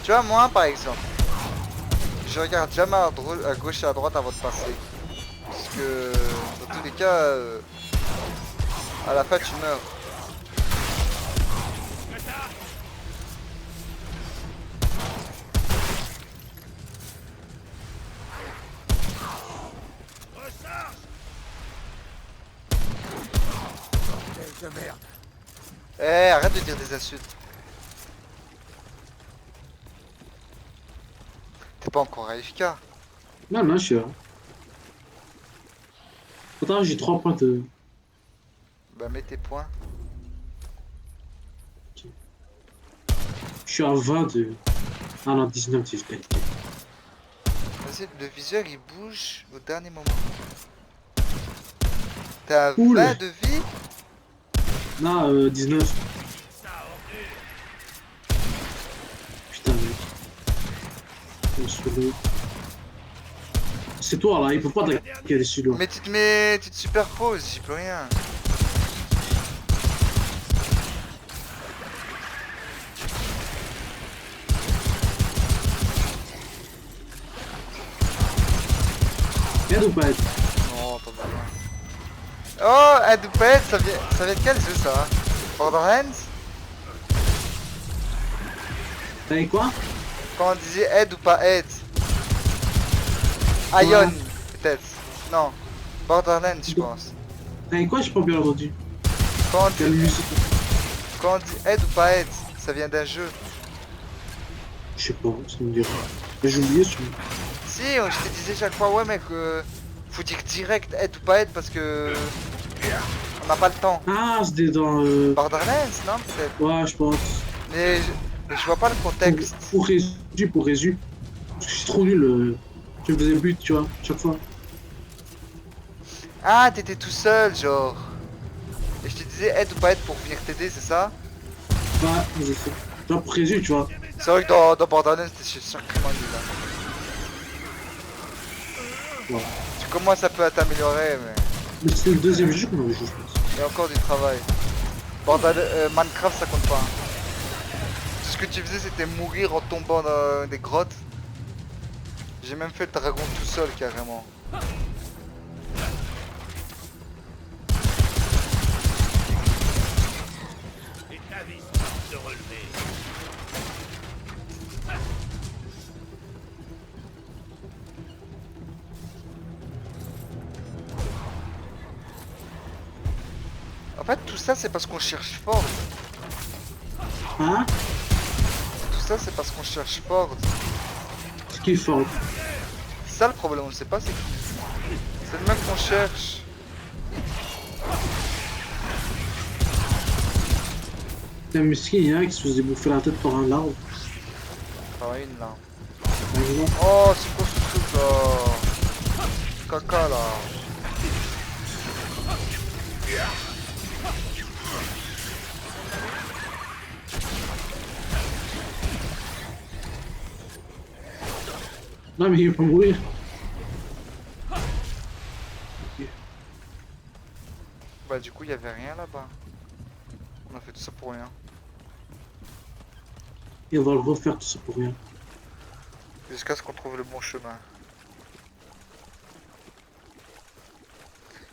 Tu vois, moi par exemple, je regarde jamais à gauche et à droite avant de passer. Parce que dans tous les cas, à la fin tu meurs. De merde. Eh, arrête de dire des insultes. T'es pas encore AFK. Non, non, je suis là. Attends, j'ai 3 points de. Bah mets tes points. Je suis à 20 de. Ah non, 19 de qualité. Vas-y, le viseur il bouge au dernier moment. T'as Cool. 20 de vie? Non, 19. Putain, mec. On se fait le- C'est toi là, il peut pas t'attaquer dessus là. Mais tu te mets. Tu te superposes, j'y peux rien. Aide ou pas aide? Non, pas besoin. Oh, aide ou pas aide, ça vient de quel jeu ça? Borderlands? T'as dit quoi? Quand on disait aide ou pas aide? Ion, peut-être. Non. Borderlands, je pense. T'as dit quoi? J'ai pas bien entendu. Quand on Quelle dit, musique? quand on dit aide ou pas aide, ça vient d'un jeu. Je sais pas, ça me dit rien. Mais j'ai oublié celui. Si, je te disais chaque fois, ouais mec, faut dire direct aide ou pas aide parce que on n'a pas le temps. Ah, c'était dans. Borderlands, non peut-être. Ouais, je pense. Mais je vois pas le contexte. Pour résu. Parce que je suis trop nul. Je me faisais but, tu vois, chaque fois. Ah, t'étais tout seul, genre. Et je te disais aide ou pas aide pour venir t'aider, c'est ça? Ouais, je sais. Genre pour résu, tu vois. C'est vrai que dans Borderlands, t'es sacrément nul là. Ouais. Tu commences un peu à t'améliorer, mais Mais c'était le deuxième jeu qu'on avait joué, je pense. il y a encore du travail. Minecraft, ça compte pas. Hein. Tout ce que tu faisais, c'était mourir en tombant dans des grottes. J'ai même fait le dragon tout seul, carrément. Et ta vie de relever. En fait, tout ça, c'est parce qu'on cherche Ford. Hein? Tout ça, c'est parce qu'on cherche Ford. Ce qui est fort. C'est ça le problème, on sait pas c'est qui. C'est le mec qu'on cherche. T'as un musqué, il y en a qui se faisait bouffer la tête par un larve. Par une là. Par exemple. Oh, c'est quoi ce truc là? Caca là. Non, mais il va pas mourir. Bah du coup, il y avait rien là-bas. On a fait tout ça pour rien. Et on va le refaire tout ça pour rien. Jusqu'à ce qu'on trouve le bon chemin.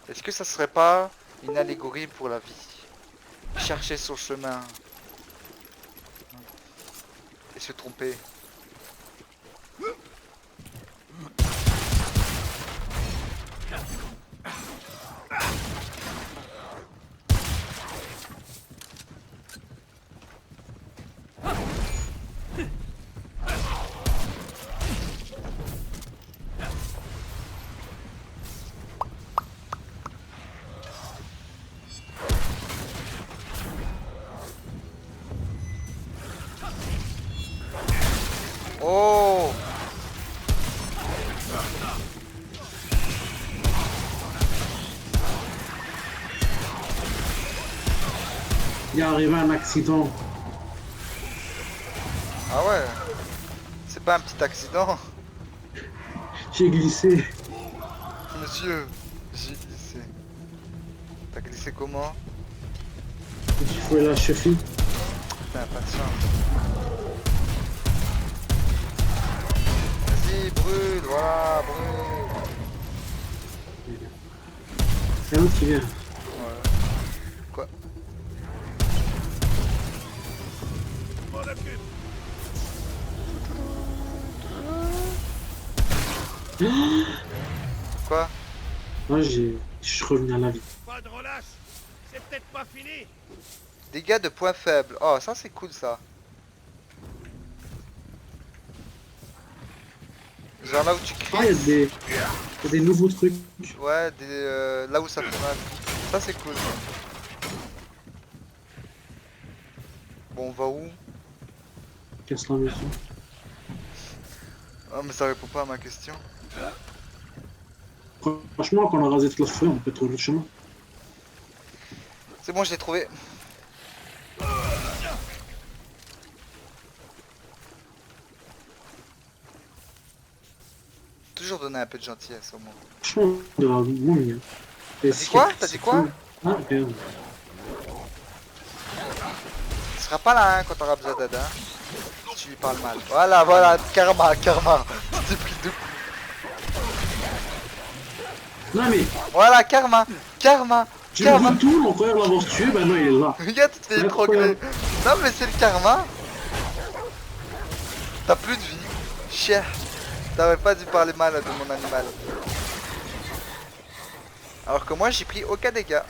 Est-ce que ça serait pas une allégorie pour la vie? Chercher son chemin. Et se tromper. Oh! Il est arrivé un accident. Ah ouais? C'est pas un petit accident? J'ai glissé. Monsieur, j'ai glissé. T'as glissé comment? Il faut la cheville. Putain, pas de chance. brûle, voilà, brûle. C'est un autre qui vient. Ouais. Quoi? M'en occupe. Quoi? Là, je suis revenu à la vie. Pas de relâche. C'est peut-être pas fini. Dégâts de points faibles. Oh, ça c'est cool ça. Genre là où tu Ah, il cries. y a des nouveaux trucs. Ouais, là où ça fait mal. Ça c'est cool. Bon, on va où? Casse la maison. Ah, mais ça répond pas à ma question. Franchement, quand on a rasé toute la forêt, on peut trouver le chemin. C'est bon, je l'ai trouvé. Toujours donner un peu de gentillesse au moins. Franchement, de la moins mieux. T'as dit quoi? T'as dit quoi? Ah, ok. Tu seras pas là hein, quand t'auras besoin d'aide. Hein. Si tu lui parles mal. Voilà, voilà, karma, karma. Tu t'es pris deux coups. Non, mais Voilà, karma, karma, tu me karma. retournes, mon frère l'avoir tué, ben non, il est là. Regarde, tu te fais des progrès. Non, mais c'est le karma. T'as plus de vie. Chien. T'aurais pas dû parler mal de mon animal. Alors que moi, j'ai pris aucun dégât.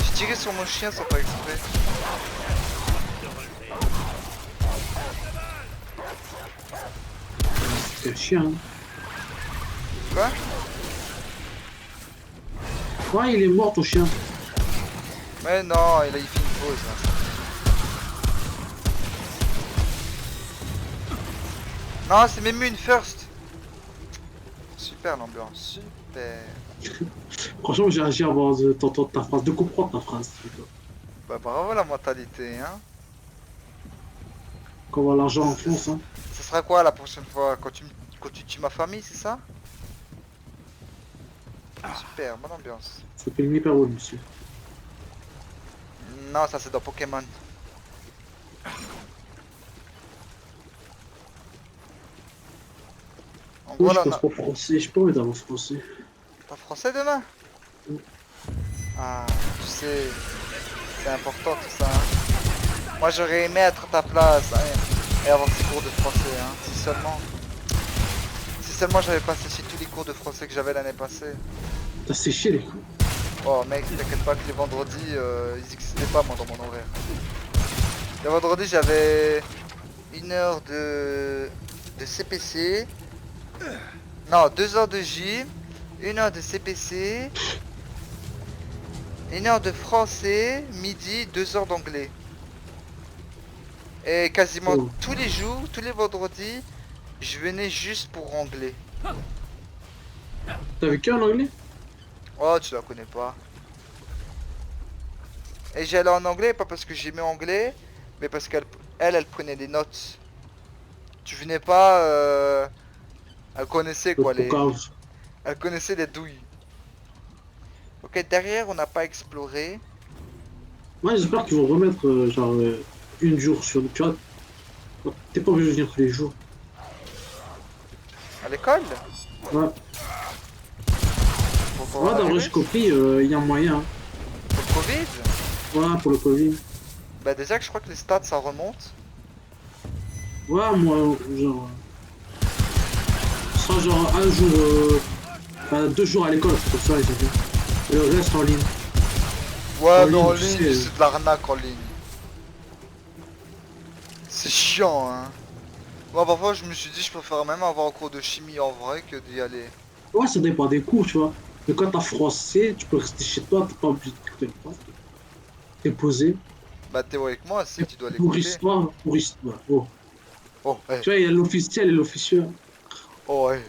J'ai tiré sur mon chien sans faire exprès. C'est un chien. Hein. Quoi? Ouais, il est mort ton chien. Mais non, il fait une pause. Là. Non, c'est même une first. Super l'ambiance, super. Franchement, j'ai réagi à avoir ta phrase. De comprendre ta phrase. Bah bravo la mentalité, hein. Quand on voit l'argent en France, hein. Ça sera quoi la prochaine fois quand tu tues ma famille, c'est ça? Super, bonne ambiance. Ça s'appelle Nipperwood, monsieur. Non, ça c'est dans Pokémon. En Oui, gros, je là, on pense a... pas français. J'ai pas envie d'avoir français. T'as français demain? Oui. Ah, tu sais, c'est important tout ça. Hein. Moi j'aurais aimé être à ta place hein, et avoir ces cours de français. Hein. Si seulement j'avais pas séché tous les cours de français que j'avais l'année passée. T'as séché les coups. Oh mec, t'inquiète pas que les vendredis, ils n'existaient pas moi dans mon horaire. Les vendredis j'avais 1 heure de CPC. Non, 2 heures de J, 1 heure de CPC, 1 heure de français, midi, 2 heures d'anglais. Et quasiment Oh. tous les jours, tous les vendredis, je venais juste pour anglais. T'avais qu'un anglais? Oh, tu la connais pas. Et j'allais en anglais, pas parce que j'aimais anglais, mais parce elle prenait des notes. Tu venais pas, elle connaissait quoi, elle connaissait les douilles. Ok, derrière, on n'a pas exploré. Ouais, j'espère qu'ils vont remettre genre une jour sur le. Tu vois, t'es pas obligé de venir tous les jours. À l'école? Ouais, Pour pouvoir ouais d'après arriver j'ai compris, il y a moyen. Hein. Pour le Covid? Ouais, pour le Covid. Bah déjà que je crois que les stats ça remonte. Ouais, moi, genre. Ce sera genre un jour. Enfin, 2 jours à l'école, c'est pour ça, ils ont dit. Et le reste en ligne. Ouais, En mais en ligne, tu ligne, sais, c'est de l'arnaque en ligne. C'est chiant, hein. Moi, parfois, je me suis dit, je préfère même avoir un cours de chimie en vrai que d'y aller. Ouais, ça dépend des cours, tu vois. Mais quand t'as français, tu peux rester chez toi, t'es pas obligé d'écouter le prof. T'es posé. Bah, théoriquement, si tu dois Pour l'écouter. histoire, pour histoire. Oh. Oh, ouais. Tu vois, il y a l'officiel et l'officieux. Oh, ouais.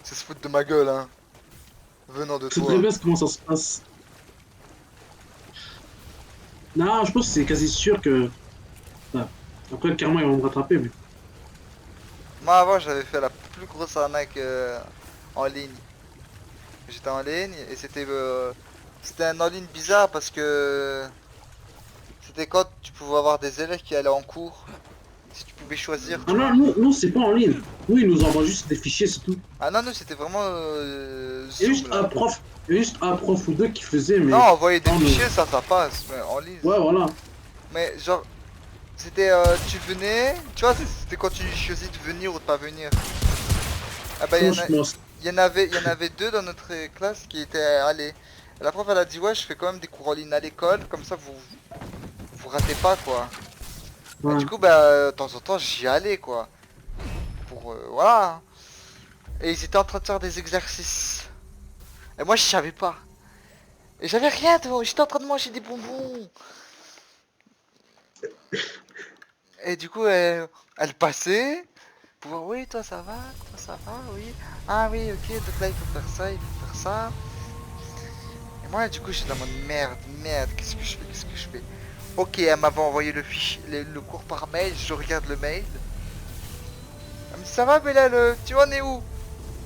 C'est se foutre de ma gueule, hein. Venant de C'est toi. très bien comment ça se passe. Non, je pense que c'est quasi sûr que. Enfin, après, clairement, ils vont me rattraper, mais. Moi, avant, j'avais fait la plus grosse arnaque en ligne. J'étais en ligne et C'était un all-in bizarre parce que c'était quand tu pouvais avoir des élèves qui allaient en cours. Si tu pouvais choisir. Ah non, nous c'est pas en ligne. Nous, ils nous envoient juste des fichiers, c'est tout. Ah non, nous c'était vraiment Il y a Zoom, juste là. un prof, il y a juste un prof ou deux qui faisait, mais. Non, envoyer des Non, mais- fichiers, ça passe, mais en ligne. Ouais, voilà. Mais genre, c'était tu venais, tu vois, c'était quand tu choisis de venir ou de pas venir. Ah bah Franchement, il y en avait deux dans notre classe qui étaient allés. Et la prof elle a dit ouais, je fais quand même des cours en ligne à l'école, comme ça vous ratez pas quoi. Et ouais. du coup bah de temps en temps j'y allais quoi. Pour voilà. Et ils étaient en train de faire des exercices. Et moi je savais pas. Et j'avais rien, j'étais en train de manger des bonbons. Et du coup elle passait. Pour voir, oui toi ça va, oui. Ah oui ok, donc là il faut faire ça, il faut faire ça. Et moi du coup j'étais dans mon merde, qu'est-ce que je fais. Ok, elle m'avait envoyé le fichier, le cours par mail, je regarde le mail. Elle me dit ça va Bellel, tu en es où?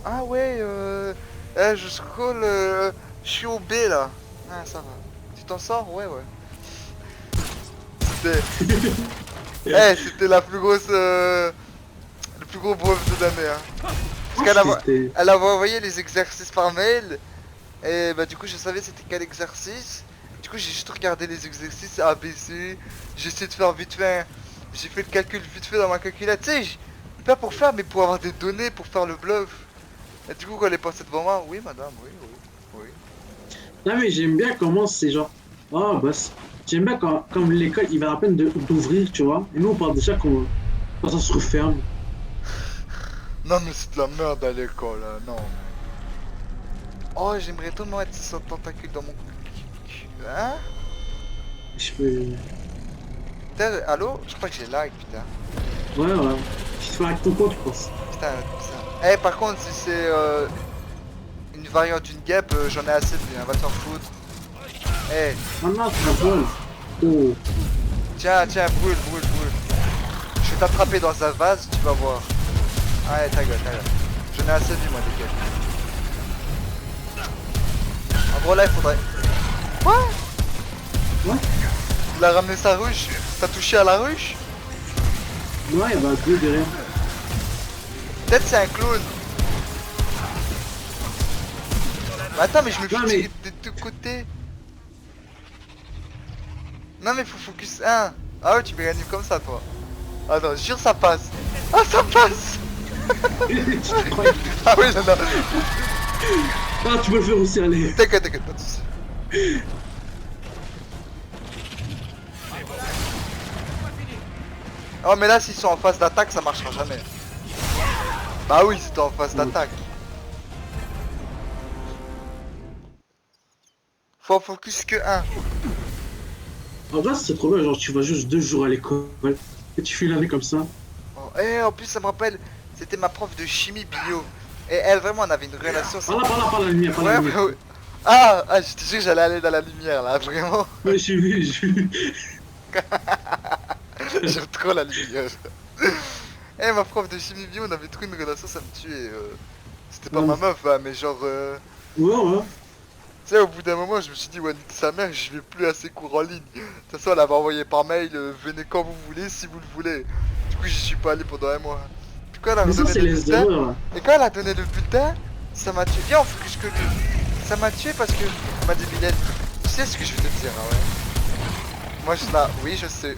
Ah ouais, je scroll, je suis au B là. Ah ça va. Tu t'en sors? Ouais. C'était... c'était la plus grosse... le plus gros brevet de l'année hein. Parce elle avait envoyé les exercices par mail. Et bah du coup je savais c'était quel exercice. Du coup j'ai juste regardé les exercices ABC. J'ai essayé de faire vite fait. J'ai fait le calcul vite fait dans ma calculette. Tu sais, pas pour faire mais pour avoir des données pour faire le bluff. Et du coup quand elle est passée devant moi, oui madame, oui. Non, mais j'aime bien comment c'est genre. Oh, bah, j'aime bien quand, comme l'école, il va à peine d'ouvrir, tu vois. Et nous, on parle déjà quand ça se referme. Non mais c'est de la merde à l'école, hein, non. Oh j'aimerais tellement être sans tentacule dans mon cul. Hein? Je peux. Putain, allô? Je crois que j'ai lag putain. Ouais. Je te fais avec ton compte, je pense. Putain. Eh par contre si c'est une variante d'une guêpe, j'en ai assez de bien, va t'en foutre. Eh, Ah non, c'est un vol. Oh. tiens, brûle. Je vais t'attraper dans un vase, tu vas voir. Ouais, ta gueule. J'en ai assez vu moi des guêpes. En gros là il faudrait... Quoi? Ouais. Il a ramené sa ruche. T'as touché à la ruche? Ouais, il y a deux derrière. Peut-être c'est un clone. Mais attends, mais je me fais Non, mais- tirer des deux côtés. Non mais faut focus 1. Ah ouais, tu peux gagner comme ça toi. Attends, jure ça passe. Ah ça passe. Tu croyais- Ah oui, non. Ah, tu peux le faire aussi, allez. T'inquiète, pas de soucis. Oh mais là s'ils sont en phase d'attaque ça marchera jamais. Bah oui si t'es en phase d'attaque. Faut focus que 1. En vrai, c'est trop bien, genre, tu vas juste 2 jours à l'école. Et tu fais l'année comme ça. Oh, et en plus ça me rappelle, c'était ma prof de chimie bio. Et elle vraiment on avait une relation. Par la lumière, par la lumière. Ouais. Ah, je te jure que j'allais aller dans la lumière là, vraiment. Ouais, j'ai vu. J'aime trop la lumière. Eh ma prof de chimie bio, on avait trop une relation, ça me tuait. C'était pas ma meuf, hein, mais genre... Ouais. Tu sais, au bout d'un moment, je me suis dit, ouais, nique sa mère, je vais plus à ses cours en ligne. De toute façon, elle avait envoyé par mail, venez quand vous voulez, si vous le voulez. Du coup, j'y suis pas allé pendant un mois. Puis quand elle a Mais ça, redonné c'est le les bulletin, erreurs, là. et quand elle a donné le bulletin, ça m'a tué. Viens, on focus que lui. Ça m'a tué parce que, elle m'a dit, Bilal, tu sais ce que je vais te dire, hein, ouais. Moi, je là, oui, je sais.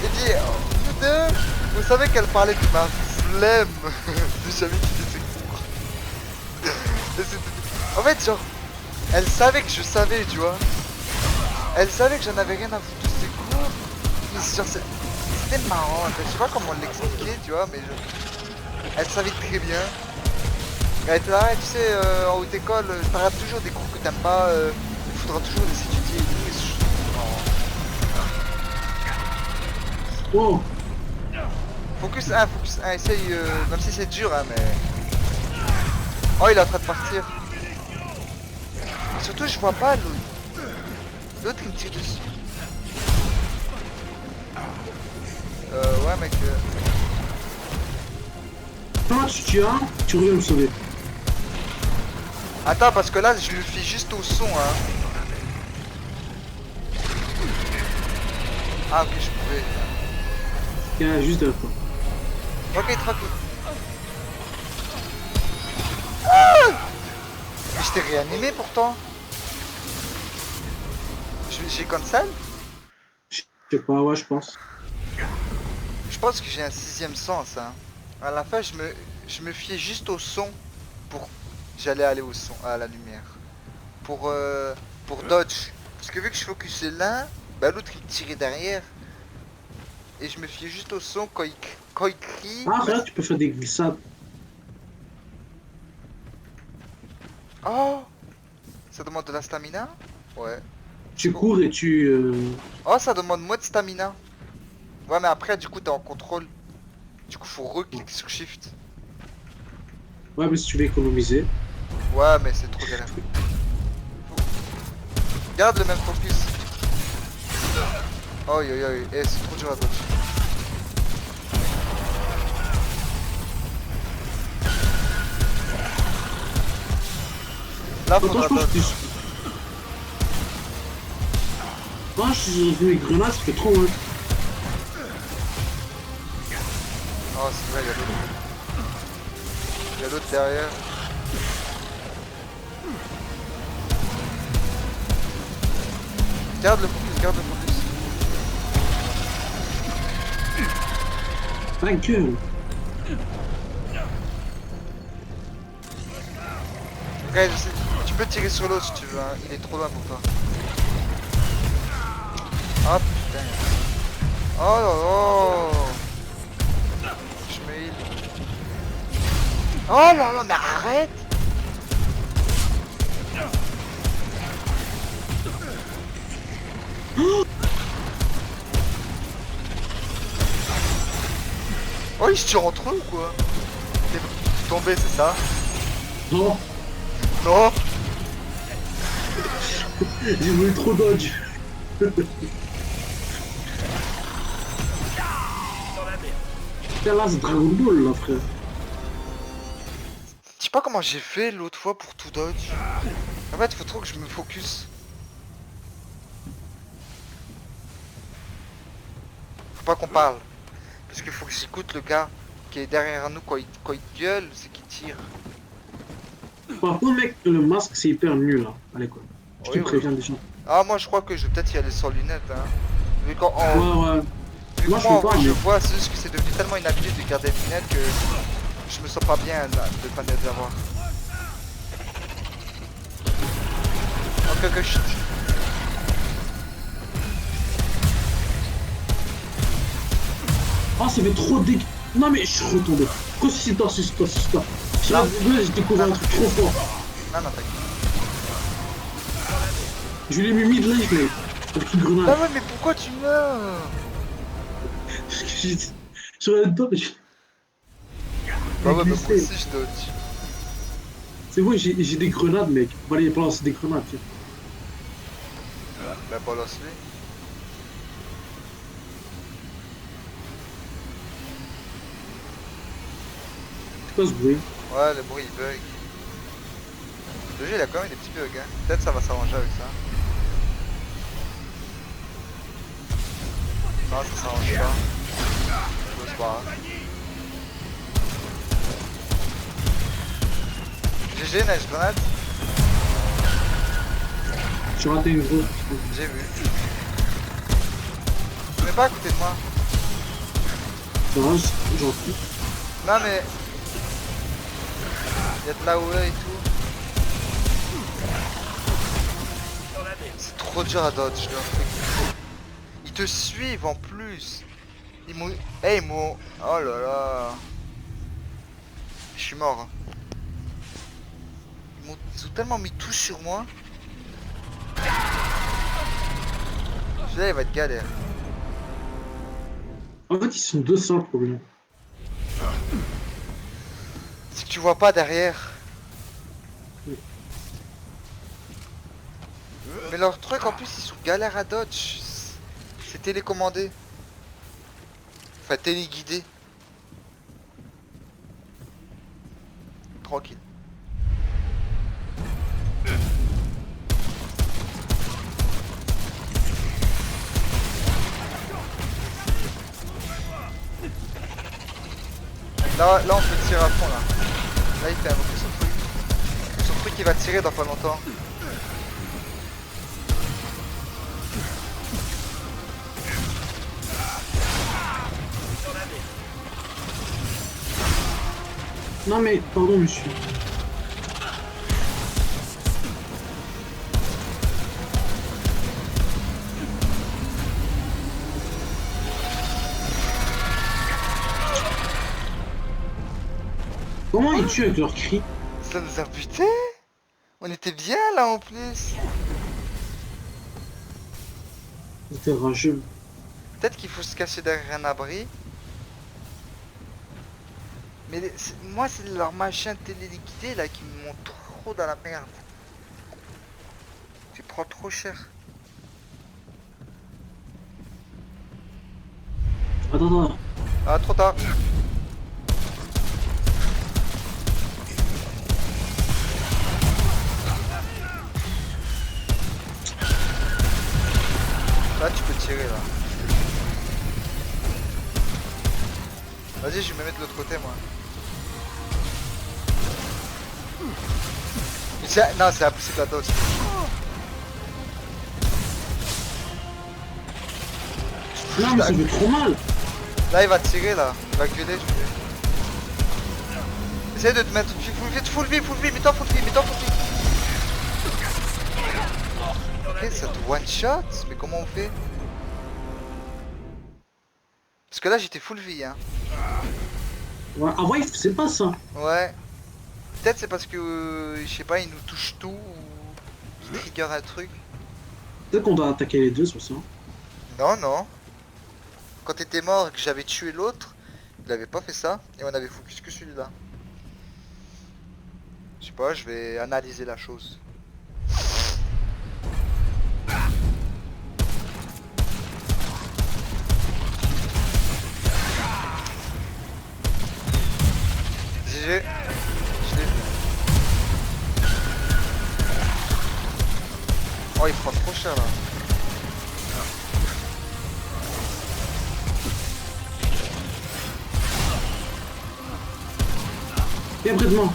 Et dit, vous deux, vous savez qu'elle parlait de ma flemme de jamais quitter ses cours. Et en fait, genre, elle savait que je savais, tu vois. Elle savait que j'en avais rien à foutre de ses cours. Mais genre, c'était marrant, en fait. Je sais pas comment l'expliquer, tu vois, mais elle savait très bien. Elle était là, tu sais, en haute école, t'arrêtes toujours des cours que t'aimes pas, il faudra toujours les étudier et tout. Et c'est marrant. Oh. Focus 1, essaye, même si c'est dur, hein, mais... Oh, il est en train de partir. Surtout, je vois pas l'autre. L'autre, il me tire dessus. Ouais, mec. Toi, tu as, tu reviens me sauver. Attends, parce que là, je me fie juste au son, hein. Ah, ok, je pouvais. Il y a juste derrière toi. Ok, tranquille. Ah, mais je t'ai réanimé pourtant. J'ai cancel. Je sais pas, ouais, je pense. Je pense que j'ai un sixième sens, hein. À la fin, je me fiais juste au son pour... J'allais aller au son, à la lumière. Pour dodge. Parce que vu que je focusais l'un, bah l'autre il tirait derrière. Et je me fiais juste au son quand il crie. Ah, Bah, regarde, tu peux faire des glissades. oh, ça demande de la stamina. Ouais. C'est Tu cool. cours et tu... Oh, ça demande moins de stamina. Ouais, mais après, du coup, t'es en contrôle. Du coup, faut recliquer sur Shift. Ouais, mais si tu veux économiser. Ouais, mais c'est trop galère. Garde le même focus. Oh, yo, yo, yo. Eh, c'est trop dur à dodge. Là, Attends, faudra je pense dodge. que tu... Ah, j'ai vu les grenades, ça fait trop mal. Oh, c'est vrai, il y a l'autre. Il y a l'autre derrière. Garde le focus, garde le focus. Ta gueule. Ok, je sais. Tu peux tirer sur l'autre si tu veux, hein. Il est trop loin pour toi. Ah putain. Oh là là. Je me heal. Oh là là, mais arrête. Oh, ils se tirent entre eux ou quoi? T'es tombé, c'est ça? Non, Non. j'ai voulu trop dodge. Putain, là, c'est Dragon Ball, là, frère. Je sais pas comment j'ai fait l'autre fois pour tout dodge. En fait, faut trop que je me focus. Faut pas qu'on parle. Parce qu'il faut que j'écoute le gars qui est derrière nous quand il gueule, c'est qu'il tire. Par contre, mec, le masque, c'est hyper nul, là, à l'école. Je te Oui, oui. préviens déjà. Ah, moi je crois que je vais peut-être y aller sans lunettes. Hein. Vu qu'en Ouais, ouais. vu Moi, que je moi peux en pas, vrai je mais... vois, c'est juste que c'est devenu tellement une habitude de garder les lunettes que je me sens pas bien de pas les avoir. Ok, ok, chut. Ah, ça fait trop dégueu. Non, mais je suis retombé. Suscite-toi, suscite-toi, suscite-toi. Là, j'ai découvert un truc trop fort. Non, non, t'inquiète. Je lui ai mis mid-life, mec. Avec une Ah grenade. ouais, mais pourquoi tu meurs? Parce que j'étais sur la dodge. Bah J'ai ouais, mais moi glissé. aussi je dodge. C'est bon, j'ai des grenades, mec. On va aller balancer des grenades, tiens. Bah balance-les. C'est quoi ce bruit? Ouais, le bruit il bug. Le jeu il a quand même des petits bugs, hein. Peut-être ça va s'arranger avec ça. Non, ça s'arrange pas. C'est pas grave. GG, Nice Grenade. J'ai raté une grosse. J'ai vu. Tu mets pas à côté de moi. Ça va, c'est gentil. Non mais... Y'a de la OE et tout. C'est trop dur à dodge leur truc. Ils te suivent en plus. Ils m'ont... Eh, ils m'ont... Oh là là. Je suis mort. Hein. Ils ont tellement mis tout sur moi. Celui-là il va être galère. En fait, ils sont deux simples, problème. C'est que tu vois pas derrière. Mais leur truc en plus ils sont galères à dodge. C'est télécommandé. Enfin téléguidé. Tranquille. Là on peut tirer à fond là. Là il fait invoquer son truc. Son truc il va tirer dans pas longtemps. Non mais, pardon monsieur. Comment ils tuent avec leurs cris? Ça nous a buté. On était bien là en plus. C'était rageux. Peut-être qu'il faut se cacher derrière un abri. Mais moi c'est leur machin téléliquidé là qui me montre trop dans la merde. Tu prends trop cher. Attends. Ah trop tard. Là tu peux tirer là. Vas-y je vais me mettre de l'autre côté moi. Non c'est impossible à dodge. Non mais ça fait trop mal. Là il va tirer là. Il va gueuler je vais. Essaye de te mettre full vie, mets-toi full vie. Ok ça te one shot. Mais comment on fait? Parce que là j'étais full vie hein. Ouais, ah ouais, c'est pas ça. Ouais. Peut-être c'est parce que je sais pas, il nous touche tout ou il trigger un truc. Peut-être qu'on doit attaquer les deux sur ça. Non. Quand t'étais mort et que j'avais tué l'autre, il avait pas fait ça et on avait focus que celui-là. Je sais pas, je vais analyser la chose. GG. Je l'ai vu. Oh il prend trop cher là. Viens près de moi.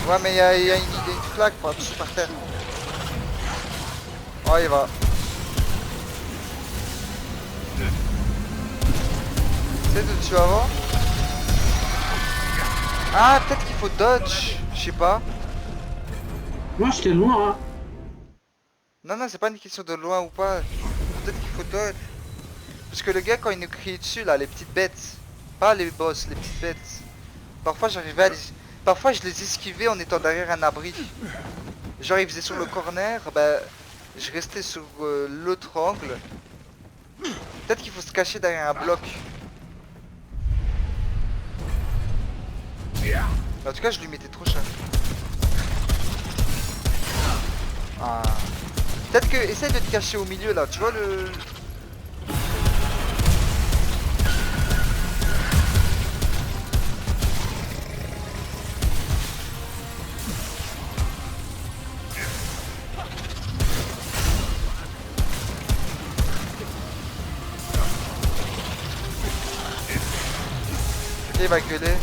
Ouais mais il y a une flaque par terre. Oh il va. Essaye de le tuer avant. Ah peut-être qu'il faut dodge. Je sais pas. Moi j'étais loin hein. Non c'est pas une question de loin ou pas. Peut-être qu'il faut dodge. Parce que le gars quand il nous crie dessus là, les petites bêtes. Pas les boss, les petites bêtes. Parfois j'arrivais à les... Parfois je les esquivais en étant derrière un abri. Genre il faisait sur le corner, bah je restais sur l'autre angle. Peut-être qu'il faut se cacher derrière un bloc. En tout cas je lui mettais trop cher. Ah. Peut-être que... Essaye de te cacher au milieu là, tu vois le... Ok il va gueuler.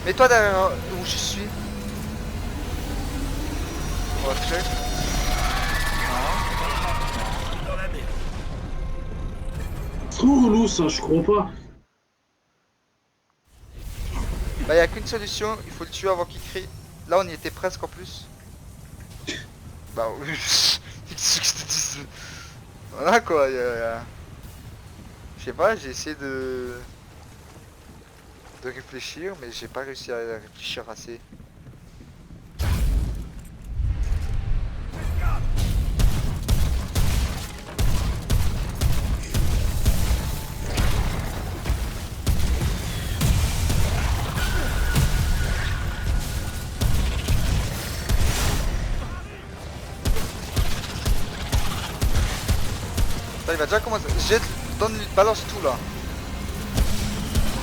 Mets-toi derrière où je suis. On va check. Trop relou ça, je crois pas. Bah y'a qu'une solution, il faut le tuer avant qu'il crie. Là on y était presque en plus. Bah oui. Qu'est-ce que je te dis? Voilà quoi, je sais pas, j'ai essayé de réfléchir mais j'ai pas réussi à réfléchir assez. Il va déjà commencer. Balance tout là.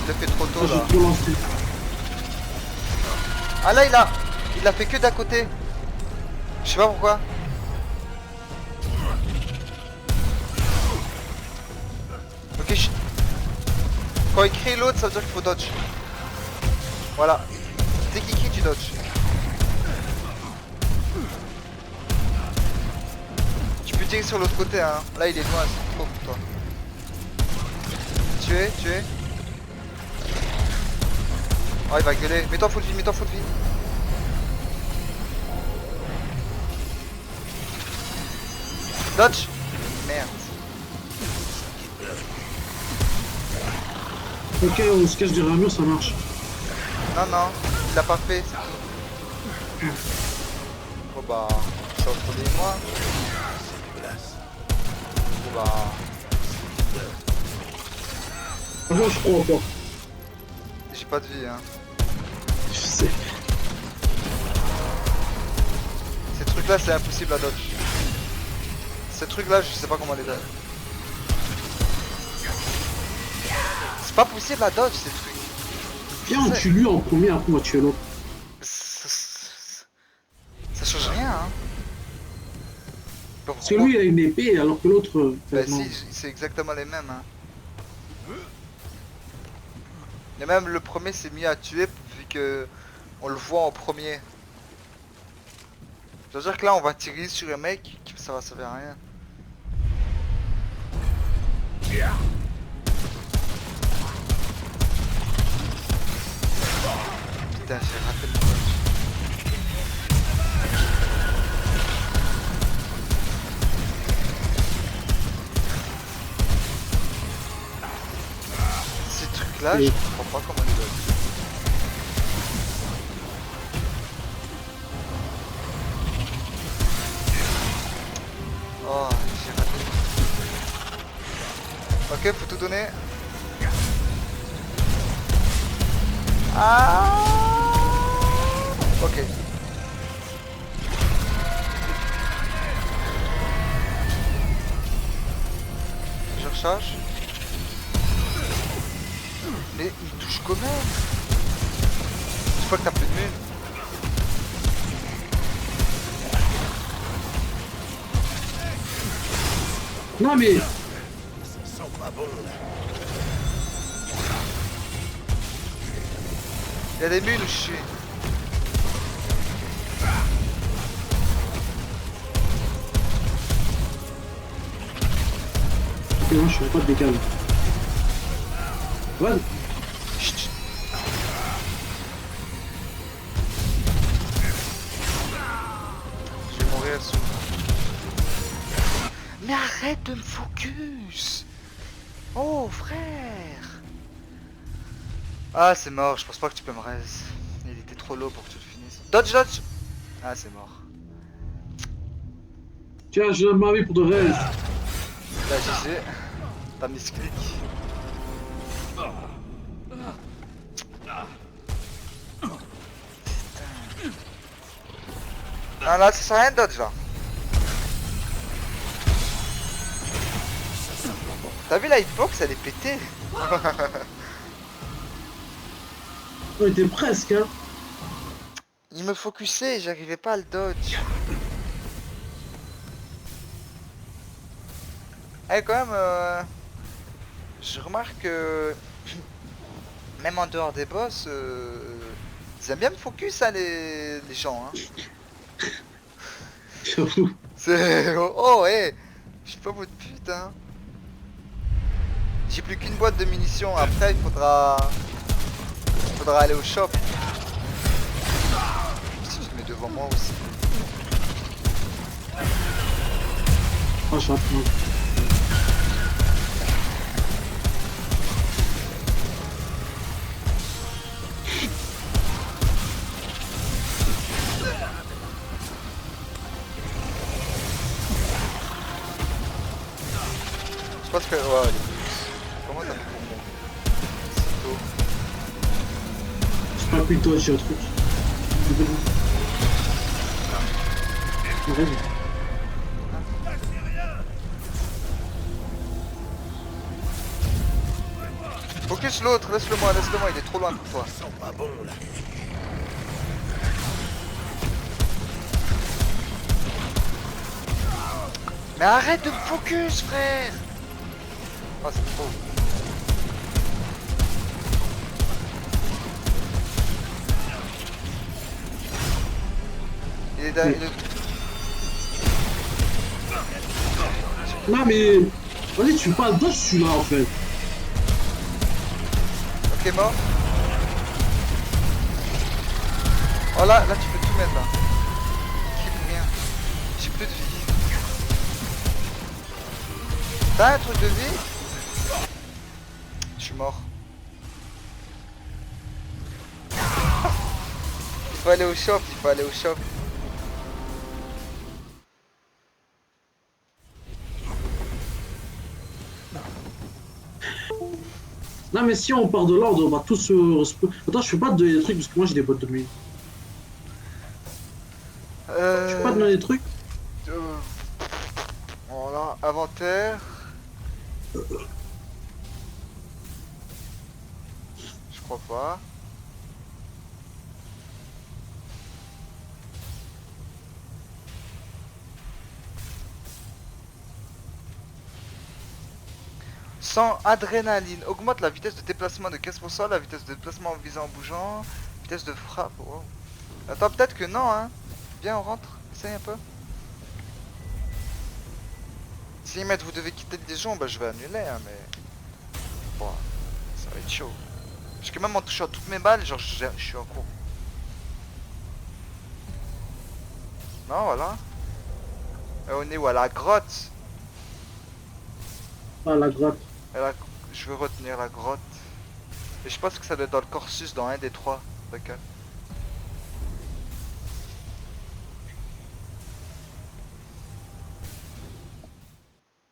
Il l'a fait trop tôt là. Ah là il l'a fait que d'à côté. Je sais pas pourquoi. Ok, quand il crie l'autre, ça veut dire qu'il faut dodge. Voilà. Dès qu'il crie, tu dodge. Tu peux tirer sur l'autre côté, hein. Là, il est loin, c'est trop pour toi. Tuer. Oh, il va gueuler. Mets-toi full vie, Dodge. Merde. Ok, on se cache derrière un mur, ça marche. Non, il l'a pas fait. Bon bah, ça entre lui et moi. Bon bah. Moi, je crois pas. J'ai pas de vie, hein. Je sais. Ces trucs là, c'est impossible à dodge. Ces trucs là, je sais pas comment les dodge. C'est pas possible à dodge ces trucs. Viens, on tue lui en premier, après on va tuer l'autre. Ça change rien, hein. Parce que lui, il a une épée, alors que l'autre... Bah non. si, c'est exactement les mêmes, hein. Et même le premier c'est mieux à tuer vu que on le voit en premier. Ça veut dire que là on va tirer sur un mec, ça va servir à rien. Putain, j'ai raté le dodge. Ces trucs là, je comprends pas comment les dodge. Oh, j'ai raté. Ok, faut tout donner. Ah. Ok. Je recharge. Mais il touche quand même. Je crois que t'as plus de mine. Non mais... Ça sent pas bon là. Il y a des mules où je suis. Ok, moi je ferai pas de décal. Vas-y. Chut. Je vais mourir sous. Mais arrête de me focus. Oh frère. Ah c'est mort, je pense pas que tu peux me raise. Il était trop low pour que tu le finisses. Dodge. Ah c'est mort. Tiens, je donne ma vie pour de reste. Là GG. T'as mis ce clic. Ah là ça sert à rien de dodge là. T'as vu la hitbox, elle est pétée. On était presque, hein. Il me focusait et j'arrivais pas à le dodge. Eh quand même, je remarque que même en dehors des boss, ils aiment bien me focus hein, les gens. Hein. J'avoue. C'est... Oh ouais, je suis pas votre pute hein. J'ai plus qu'une boîte de munitions, après il faudra aller au shop. Si tu te mets devant moi aussi. Oh, je suis à prendre. Je pense que... Ouais, comment t'as fait pour moi? C'est tôt. J'ai pas pris le toit, j'ai un truc. Vas-y. Focus l'autre, laisse-le moi, il est trop loin pour toi. Ça sent pas bon là. Mais arrête de me focus frère. Oh c'est trop. Non mais... Vas-y, tu fais pas dodge celui-là en fait. Ok, mort. Oh là tu peux tout mettre là. J'ai plus rien. J'ai plus de vie. T'as un truc de vie? Je suis mort. Il faut aller au shop, il faut aller au shop. Non mais si on part de là, on va tous se... Attends, je fais pas de trucs parce que moi j'ai des boîtes de nuit. Je fais pas de des trucs. Voilà, inventaire. Je crois pas. Sans adrénaline, augmente la vitesse de déplacement de 15%, la vitesse de déplacement en visant en bougeant, vitesse de frappe. Wow. Attends, peut-être que non, hein. Viens, on rentre, essaye un peu. Si ils mettent vous devez quitter le Dijon, bah je vais annuler, hein, mais... Bon, ça va être chaud. Parce que même en touchant toutes mes balles, genre je suis en cours. Non, voilà. Et on est où? À la grotte. Ah la grotte. Je veux retenir la grotte. Et je pense que ça doit être dans le Corsus, dans un des trois. D'accord.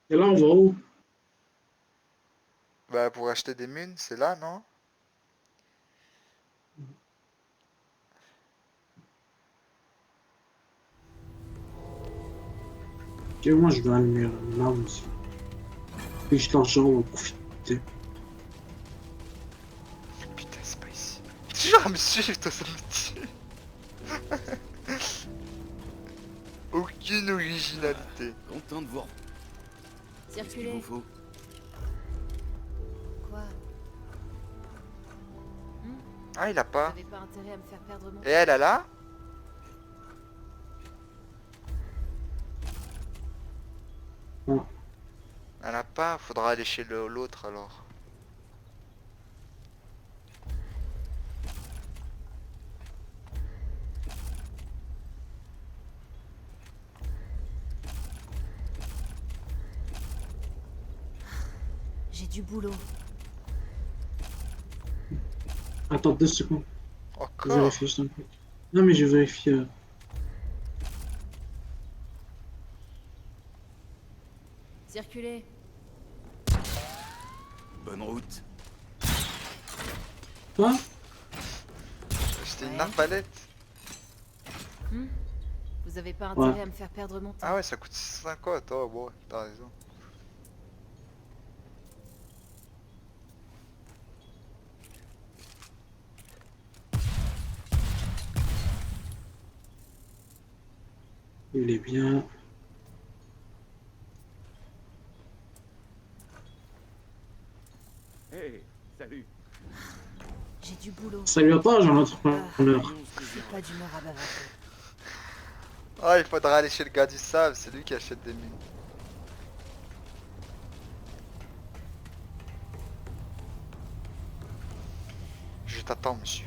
Et là on va où? Bah pour acheter des munes, c'est là, non? Et moi je vais allumer l'arme aussi. Et je l'argent, on va profiter. Putain, c'est pas ici. Toujours à me suivre, toi, ça me tue. Aucune originalité. Content de vous. Qu'est-ce qu'il vous faut? Quoi? Ah, il a pas. Vous avez pas intérêt à me faire perdre mon Et elle a là? Non. Elle a pas, faudra aller chez l'autre alors. J'ai du boulot. Attends 2 secondes. Je Encore? vérifie juste un peu. Non mais je vérifie. Circulez. Bonne route. Quoi? C'était une Ouais. arbalète. Vous avez pas intérêt à me faire perdre mon temps. Ah ouais, ça coûte 50. Oh bon, t'as raison. Il est bien. Hey, salut. J'ai du boulot. Salut à toi, j'en entrepreneur. J'ai pas d'humeur à bavarder. Ah, il faudra aller chez le gars du sable, c'est lui qui achète des mines. Je t'attends, monsieur.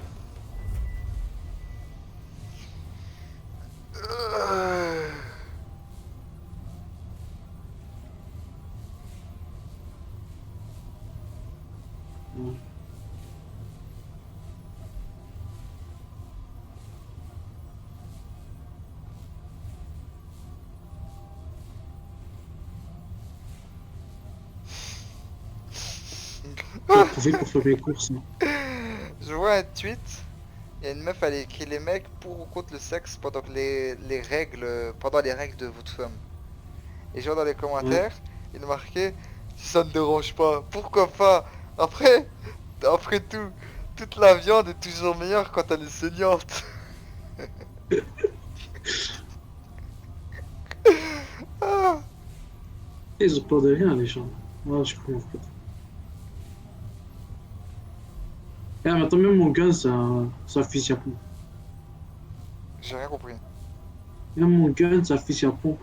J'ai profité pour faire mes courses. Hein. Je vois un tweet. Il y a une meuf, elle a écrit les mecs pour ou contre le sexe pendant les règles, pendant les règles de votre femme. Et je vois dans les commentaires, il marquait si ça ne dérange pas, pourquoi pas. Après tout, toute la viande est toujours meilleure quand elle est saignante. Ah. Ils ont peur de rien, les gens. Ouais, je comprends pas. Eh, mais attends, même mon gars, c'est un fusil à pompe. J'ai rien compris. Même mon gun, ça fait à pompe.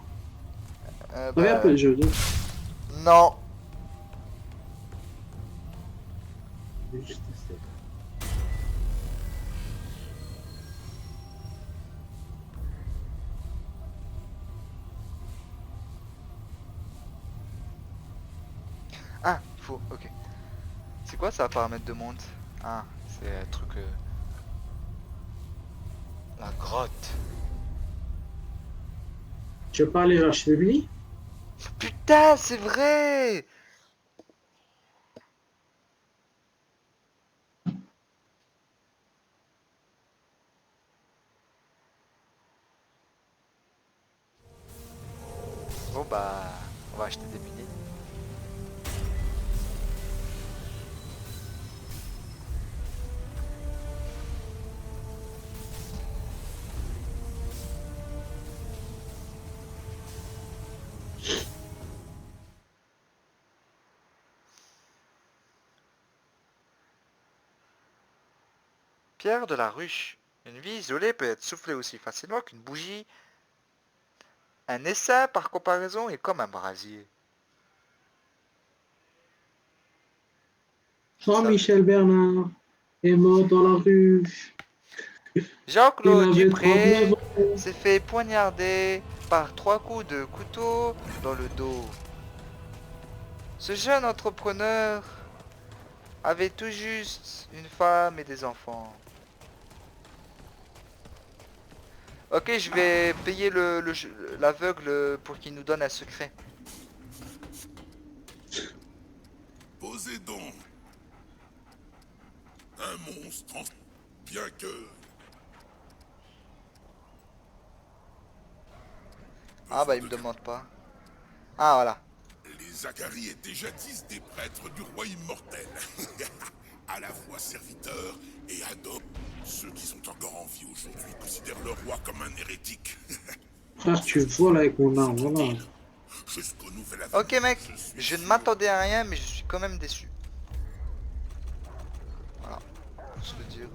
Ça va pas le jeu. Non. Ah, faut, ok. C'est quoi ça, paramètre de monde? Ah, c'est un truc... La grotte. Tu veux pas aller acheter Billy? Putain, c'est vrai! Bon bah, on va acheter des billets. Pierre de la ruche. Une vie isolée peut être soufflée aussi facilement qu'une bougie. Un essaim, par comparaison, est comme un brasier. Jean-Michel Bernard est mort dans la rue. Il Jean-Claude avait 39 Dupré ans. s'est fait poignarder par 3 coups de couteau dans le dos. Ce jeune entrepreneur avait tout juste une femme et des enfants. Ok, je vais payer l'aveugle pour qu'il nous donne un secret. Posez donc. Un monstre en... Bien que... Ah bah il me demande pas. Ah voilà. Les Zacharie étaient jadis des prêtres du roi immortel. À la fois serviteurs et ados. Ceux qui sont encore en vie aujourd'hui considèrent le roi comme un hérétique. Frère, tu voles avec mon arme, voilà. Jusqu'au nouvel Ok avenir, mec, suis je ne sûr. m'attendais à rien mais je suis quand même déçu. Voilà, faut se le dire.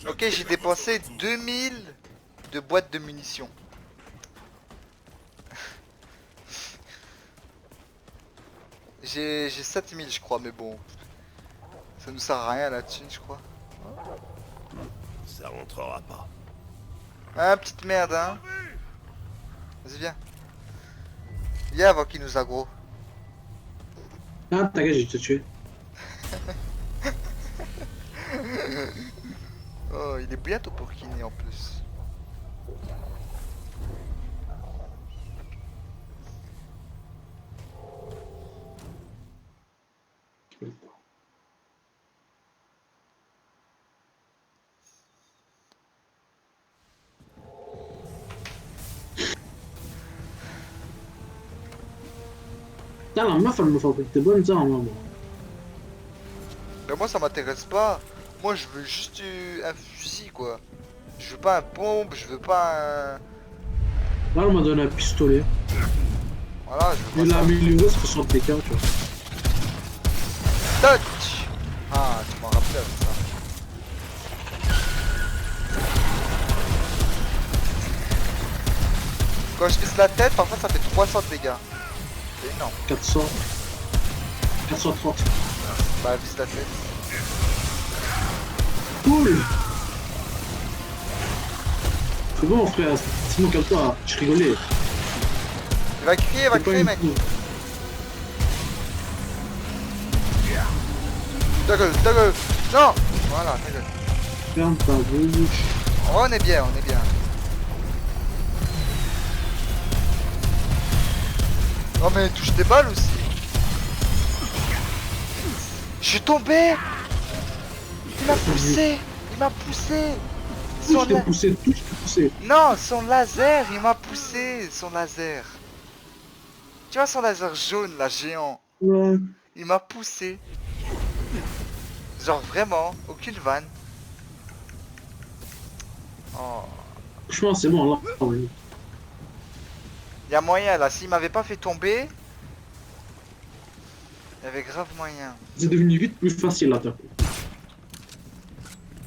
Ok, j'ai J'attire dépensé votre retour. 2000 de boîtes de munitions. J'ai 7000 je crois, mais bon. Ça nous sert à rien la thune je crois. Ça rentrera pas. Ah petite merde hein. Vas-y viens. Viens avant qu'il nous aggro. Ah, t'inquiète, je vais te tuer. Oh il est bientôt pour kiné en plus. Putain, la meuf, elle me fabrique des bonnes armes, moi. Mais moi ça m'intéresse pas. Moi je veux juste un fusil quoi. Je veux pas un pompe, je veux pas un... Là, elle m'a donné un pistolet. Voilà, je veux Il pas a ça. amélioré 60 dégâts, tu vois. Touch. Ah, tu m'en rappelles avec ça. Quand je vise la tête, parfois ça fait 300 de dégâts. C'est énorme. 400. 430. Bah vise la tête. Cool! C'est bon, frère. Sinon, calme-toi. Je rigolais. Il va C'est pas crier une mec. cool. Ta gueule, ta gueule. Non. Voilà, ta gueule. Ferme ta bouche. Oh, on est bien, on est bien. Oh mais touche des balles aussi. Je suis tombé. Il m'a poussé. Il m'a poussé. Tout, Son je t'ai la- poussé. Tout, je t'ai poussé. Non, son laser, il m'a poussé. Son laser. Tu vois son laser jaune, là, géant. Ouais. Il m'a poussé. Genre vraiment, aucune vanne. Oh. Franchement, c'est bon, là. Oui. Il y a moyen là, s'il m'avait pas fait tomber, il y avait grave moyen. C'est devenu vite plus facile, là, t'as.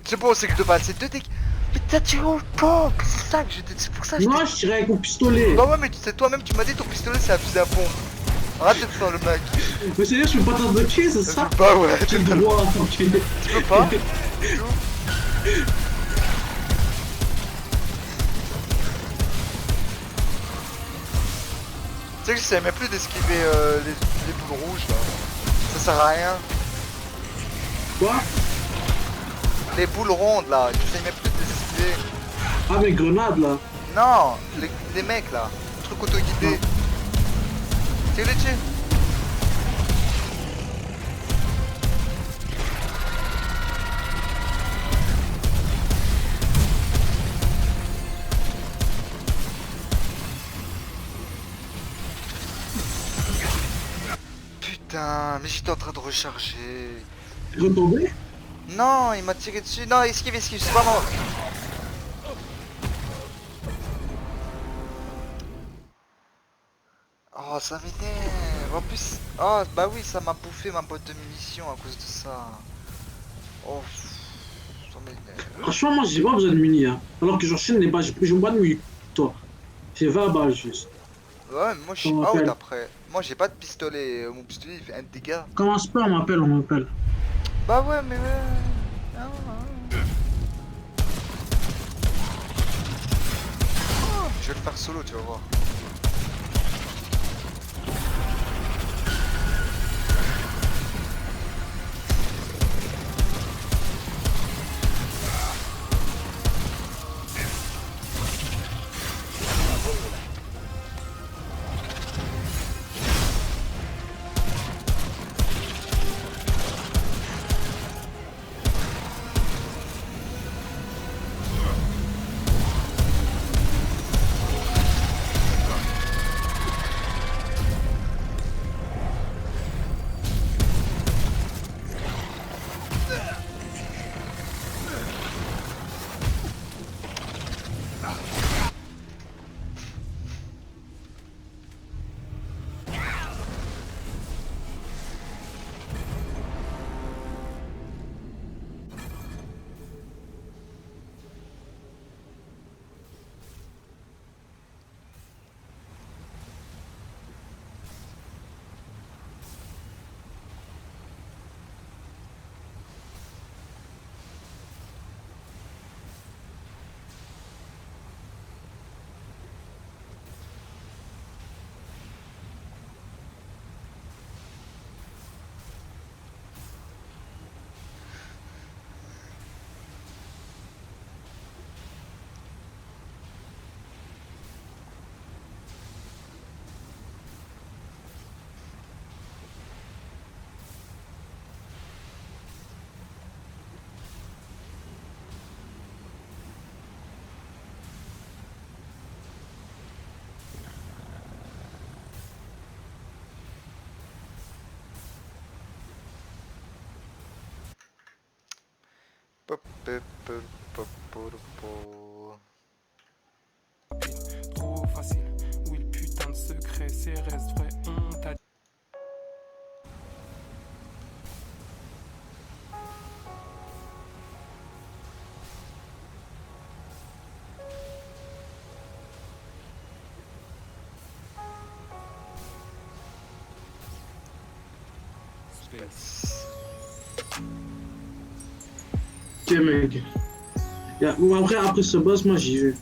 C'est bon, c'est que de base, c'est deux dégâts. Mais t'as tiré au pompe, c'est ça que je dis, c'est pour ça que Moi, je tirais avec mon pistolet. Bah ouais, mais c'est toi-même, tu m'as dit ton pistolet c'est un fusil à pompe. Arrête de faire le mec. Mais c'est-à-dire, je peux pas t'invoquer, c'est ça? Bah ouais, J'ai le droit, enculé. tu peux pas. Tu sais que j'essaie même plus d'esquiver les boules rouges là. Ça sert à rien. Quoi? Les boules rondes là, j'essaie même plus de les esquiver. Ah, mes grenades là. Non, les mecs là, le truc auto-guidé. Tire les dessus. Putain, mais j'étais en train de recharger. Retombé? Non, il m'a tiré dessus. Non, esquive, c'est pas mort. Oh, ça m'énerve. En plus, oh, bah oui, ça m'a bouffé ma boîte de munitions à cause de ça. Oh, ça m'énerve. Franchement, moi, j'ai pas besoin de muni, hein. Alors que j'enchaîne les balles, j'ai pas de muni. Toi, j'ai 20 balles juste. Ouais, mais moi je suis On out m'appelle. après. Moi j'ai pas de pistolet. Mon pistolet il fait un dégât. Commence pas, on m'appelle. Bah ouais, mais ouais. Ah, ouais. Je vais le faire solo, tu vas voir. Pop, pop, pop, pop, pop, pop. Trop facile, oui le putain de secret c'est reste vrai, on t'a Ok, mec. Après ce boss, moi j'y vais.